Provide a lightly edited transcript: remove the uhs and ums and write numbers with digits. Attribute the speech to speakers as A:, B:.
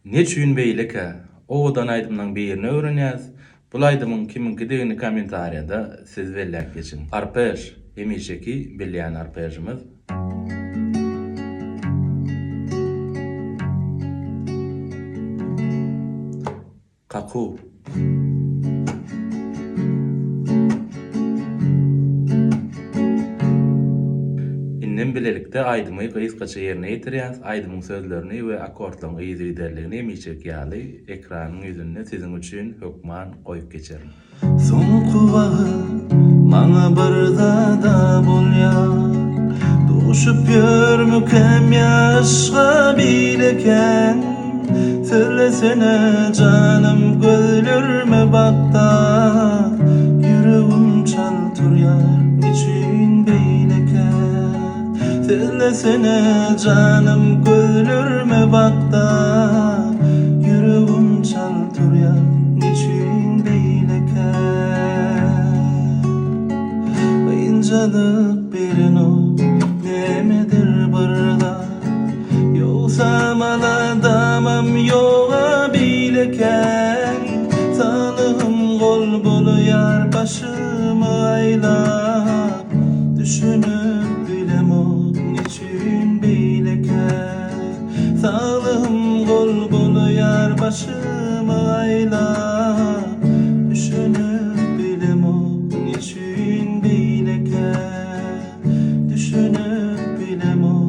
A: Neçün beýleke? Owadan aýdymdan birini öwrenýäs. Bul aýdymyň kiminki digini kommentariýada siz belläp geçin. Arpej, hemişeki bilýän arpejimiz. Kaku. Inden bilelikde aýdymy gysgaça ýerine ýetirýäs. Aýdymyň sözlerini we akordlaryň ýyzy-ýderligini hemişeki ýaly ekranyň ýüzünde siziň üçin hökman goýup geçerim.
B: Soňky maňa birda da bolýar. Doşup ýörmükem ýaşga bileken. Söylesene canım gözlerime bakta. Yüreğim çal turýar niçin beýleken. Söylesene canım gözlerime bakta. Yüreğim çal turýar niçin beýleken. Kıyıncalık birin o nemedir barda. Yoksa maladamam yoga bileken. Tanığım gol boluyar başımı aylap. Düşünüp bilemok niçin beyleken. Sağlığım gol boluyar başımı aylap. Düşünüp bilemok niçin beyleken. Düşünüp bilemok